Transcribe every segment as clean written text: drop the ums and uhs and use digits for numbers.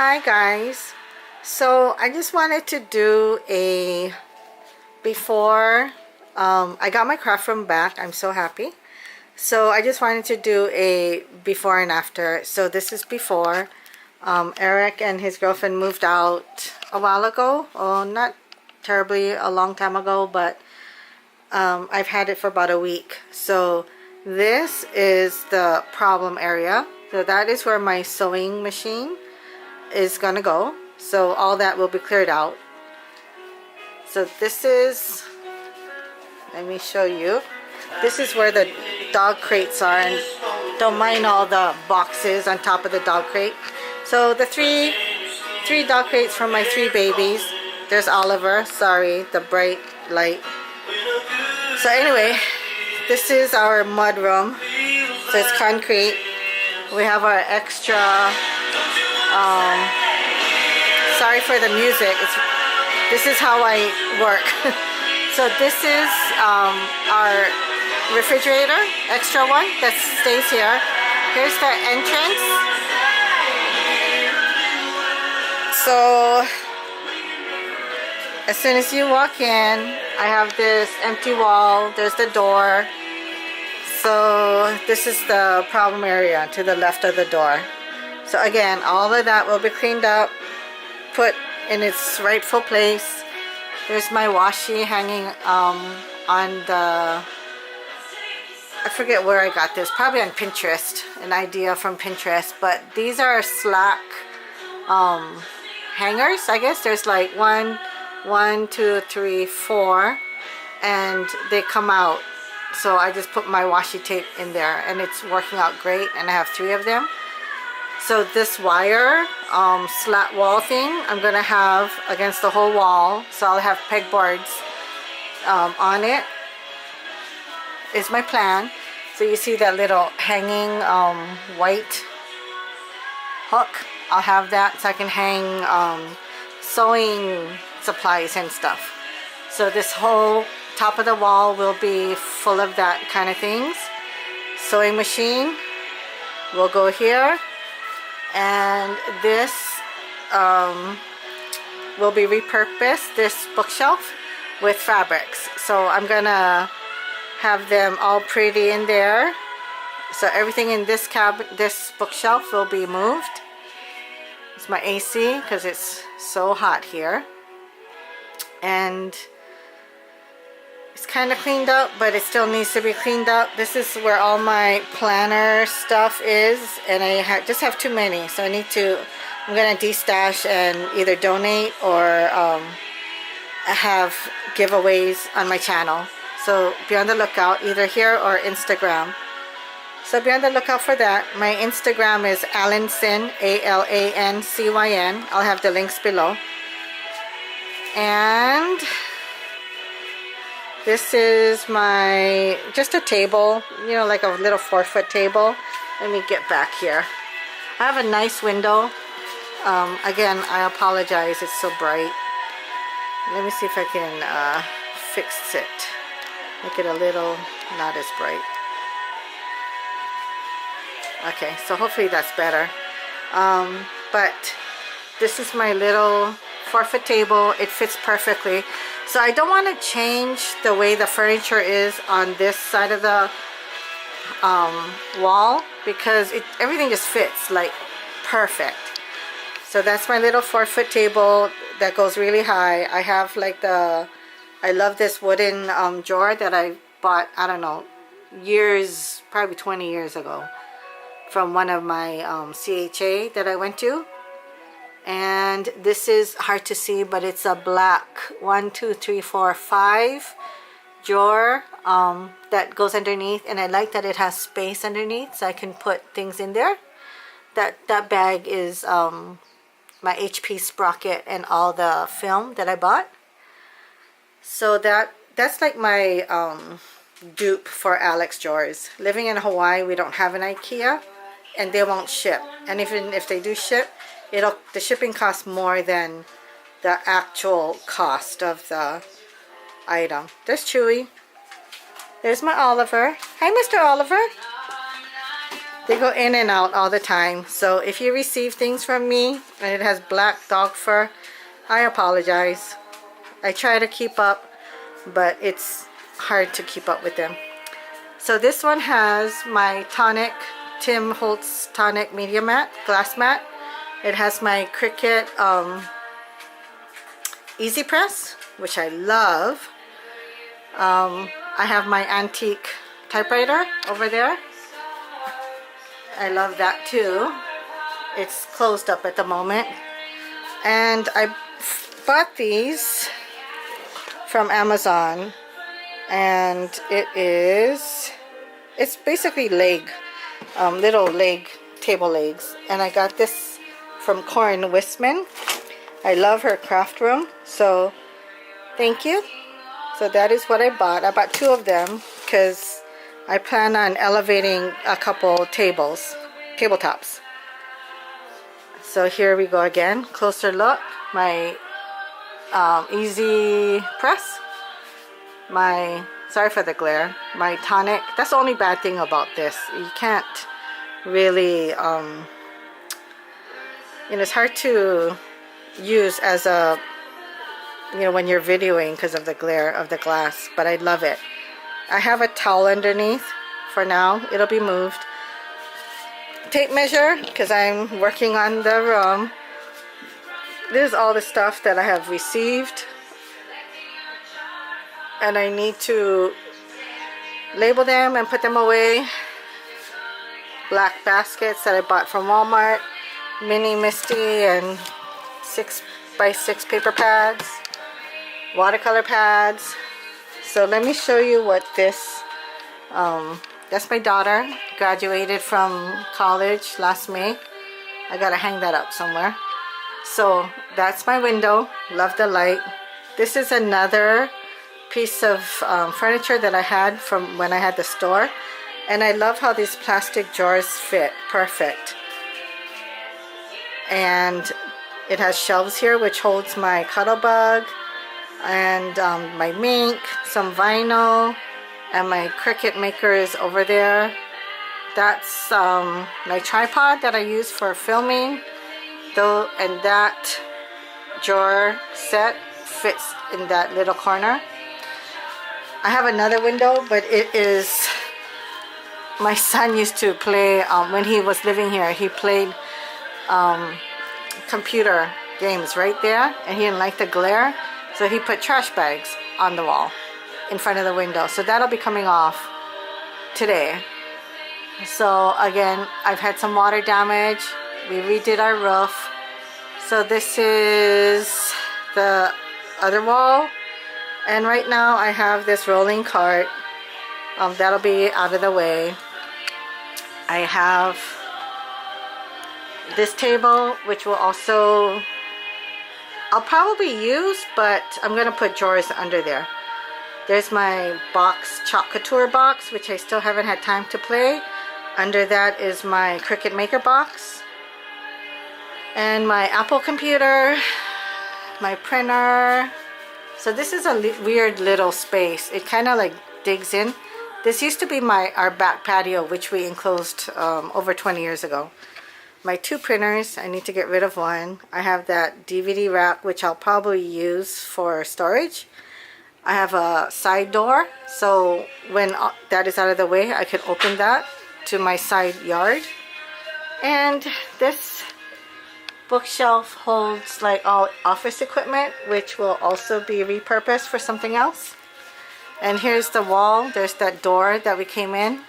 Hi guys, so I just wanted to do a before. I got my craft room back. I'm so happy. So I just wanted to do a before and after. So this is before. Eric and his girlfriend moved out a while ago. Oh, not terribly a long time ago, but I've had it for about a week. So this is the problem area. So that is where my sewing machine is gonna go. So all that will be cleared out. So this is, let me show you. This is where the dog crates are, and don't mind all the boxes on top of the dog crate. So the three dog crates for my 3 babies. There's Oliver, sorry, the bright light. So anyway, this is our mud room. So it's concrete. We have our extra, sorry for the music. This is how I work. So this is our refrigerator, extra one that stays here. Here's the entrance. So as soon as you walk in, I have this empty wall. There's the door. So this is the problem area to the left of the door. So again, all of that will be cleaned up, put in its rightful place. There's my washi hanging on the, I forget where I got this, probably on Pinterest, an idea from Pinterest. But these are slack hangers, I guess. There's like one, two, three, 4, and they come out. So I just put my washi tape in there, and it's working out great, and I have 3 of them. So this wire slat wall thing I'm gonna have against the whole wall, so I'll have pegboards on it is my plan. So you see that little hanging white hook, I'll have that so I can hang sewing supplies and stuff. So this whole top of the wall will be full of that kind of things. Sewing machine will go here, and this will be repurposed, this bookshelf, with fabrics. So I'm gonna have them all pretty in there. So everything in this this bookshelf will be moved. It's my AC because it's so hot here, and it's kind of cleaned up, but it still needs to be cleaned up. This is where all my planner stuff is, and I just have too many, so I'm gonna destash and either donate or have giveaways on my channel. So be on the lookout, either here or Instagram. So be on the lookout for that. My Instagram is Alancyn, ALANCYN. I'll have the links below. And this is my, just a table, you know, like a little 4-foot table. Let me get back here. I have a nice window. Again, I apologize, it's so bright. Let me see if I can fix it. Make it a little not as bright. Okay, so hopefully that's better. But this is my little 4-foot table. It fits perfectly. So I don't want to change the way the furniture is on this side of the wall, because everything just fits like perfect. So that's my little 4-foot table that goes really high. I have like I love this wooden drawer that I bought, I don't know, years, probably 20 years ago, from one of my CHA that I went to. And this is hard to see, but it's a black 1, 2, 3, 4, 5 drawer that goes underneath, and I like that it has space underneath so I can put things in there. That bag is my HP sprocket and all the film that I bought. So that's like my dupe for Alex drawers. Living in Hawaii, we don't have an IKEA, and they won't ship. And even if they do ship, the shipping costs more than the actual cost of the item. There's Chewy. There's my Oliver. Hi, Mr. Oliver. They go in and out all the time. So if you receive things from me and it has black dog fur, I apologize. I try to keep up, but it's hard to keep up with them. So this one has my tonic, Tim Holtz tonic media mat, glass mat. It has my Cricut Easy Press, which I love. I have my antique typewriter over there. I love that too. It's closed up at the moment. And I bought these from Amazon, and it's basically little leg table legs, and I got this from Corin Wisman. I love her craft room, so thank you. So that is what I bought. I bought 2 of them because I plan on elevating a couple tabletops. So here we go again. Closer look. My Easy Press. Sorry for the glare. My tonic. That's the only bad thing about this. You can't really, it's hard to use as a, when you're videoing because of the glare of the glass. But I love it. I have a towel underneath for now. It'll be moved. Tape measure, because I'm working on the room. This is all the stuff that I have received, and I need to label them and put them away. Black baskets that I bought from Walmart, mini Misty, and 6x6 paper pads, watercolor pads. So let me show you what this, that's my daughter, graduated from college last May. I gotta hang that up somewhere. So that's my window, love the light. This is another piece of furniture that I had from when I had the store. And I love how these plastic drawers fit perfect. And it has shelves here which holds my Cuttlebug, and my mink, some vinyl, and my Cricut maker is over there. That's my tripod that I use for filming, though, and that drawer set fits in that little corner. I have another window, but it is, my son used to play, when he was living here, he played computer games right there, and he didn't like the glare. So he put trash bags on the wall in front of the window. So that'll be coming off today. So again, I've had some water damage. We redid our roof. So this is the other wall. And right now I have this rolling cart. That'll be out of the way. I have this table, which will also, I'll probably use, but I'm going to put drawers under there. There's my box, Chalk Couture box, which I still haven't had time to play. Under that is my Cricut Maker box. And my Apple computer, my printer. So this is a weird little space. It kind of like digs in. This used to be our back patio, which we enclosed over 20 years ago. My 2 printers, I need to get rid of one. I have that DVD rack, which I'll probably use for storage. I have a side door, so when that is out of the way, I could open that to my side yard. And this bookshelf holds like all office equipment, which will also be repurposed for something else. And here's the wall. There's that door that we came in.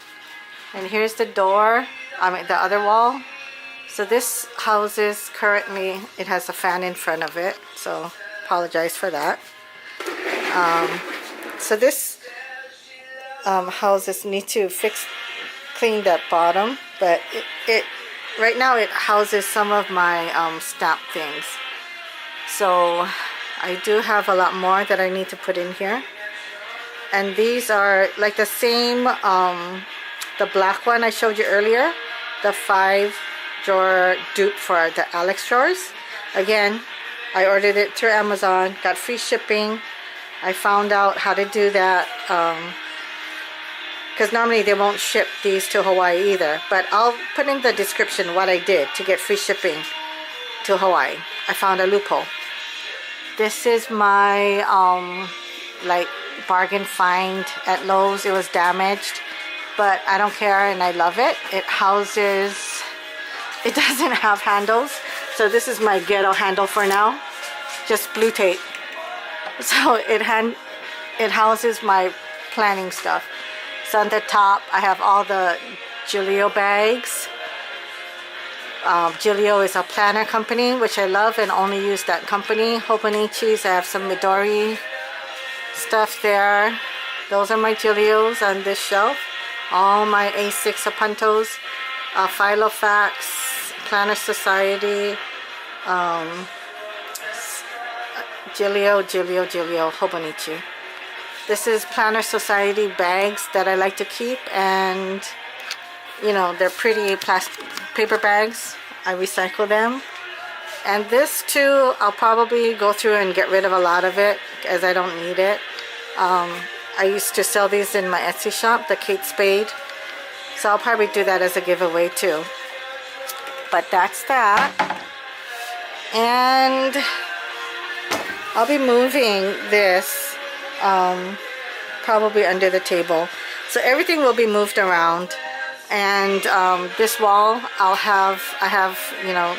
And here's the door, the other wall. So this houses, currently, it has a fan in front of it, so apologize for that. So this houses, need to clean that bottom, but right now it houses some of my stamp things. So I do have a lot more that I need to put in here. And these are like the same, the black one I showed you earlier, the 5-drawer dupe for the Alex drawers. Again, I ordered it through Amazon, got free shipping. I found out how to do that because because normally they won't ship these to Hawaii either. But I'll put in the description what I did to get free shipping to Hawaii. I found a loophole. This is my like bargain find at Lowe's. It was damaged, but I don't care and I love it. It doesn't have handles, so this is my ghetto handle for now, just blue tape. So it houses my planning stuff. So on the top I have all the Giglio bags. Giglio is a planner company which I love and only use that company. Hobonichi's, I have some Midori stuff there. Those are my Giglios on this shelf. All my A6 Apuntos, Filofax, Planner Society, Giglio, Hobonichi. This is Planner Society bags that I like to keep, and you know, they're pretty plastic paper bags. I recycle them. And this too, I'll probably go through and get rid of a lot of it as I don't need it. I used to sell these in my Etsy shop, the Kate Spade. So I'll probably do that as a giveaway too. But that's that. And I'll be moving this probably under the table. So everything will be moved around. And this wall, I have, you know,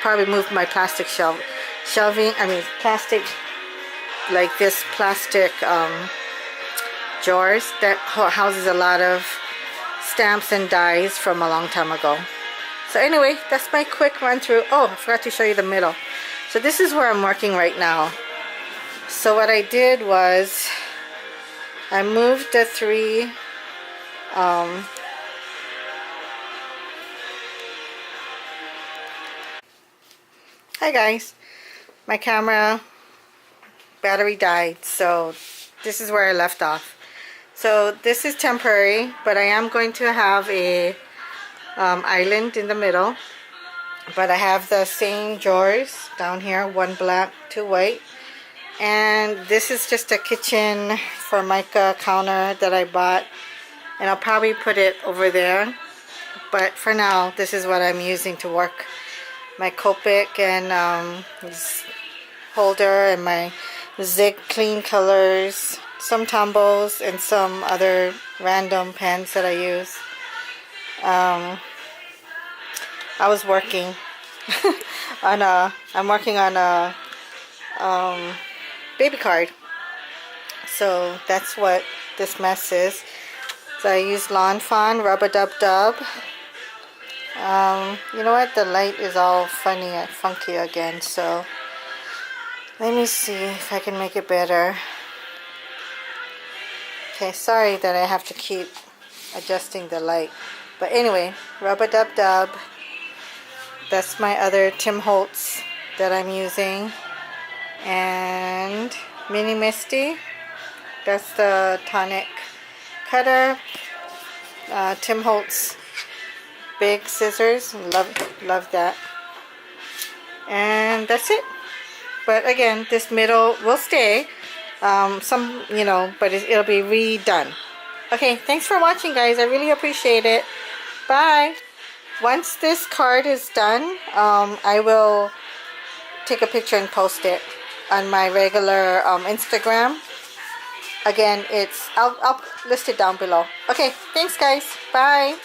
probably moved my plastic plastic, like this plastic drawers that houses a lot of stamps and dies from a long time ago. So anyway, that's my quick run through. Oh, I forgot to show you the middle. So this is where I'm working right now. So what I did was I moved the three hi guys, my camera battery died, so this is where I left off. So this is temporary, but I am going to have a island in the middle, but I have the same drawers down here, one black, two white, and this is just a kitchen formica counter that I bought, and I'll probably put it over there, but for now this is what I'm using to work. My Copic and holder and my Zig Clean Colors, some Tombos, and some other random pens that I use. I was working on I'm working on a baby card. So that's what this mess is. So I use Lawn Fawn, Rub-a-Dub-Dub. You know what, the light is all funny and funky again, so let me see if I can make it better. Okay, sorry that I have to keep adjusting the light, but anyway, Rub-a-Dub-Dub. That's my other Tim Holtz that I'm using, and Mini Misty, that's the tonic cutter. Tim Holtz big scissors, love that. And that's it. But again, this middle will stay, some, you know, but it'll be redone. Okay, thanks for watching guys, I really appreciate it. Bye. Once this card is done, I will take a picture and post it on my regular Instagram. Again, I'll list it down below. Okay, thanks guys, bye.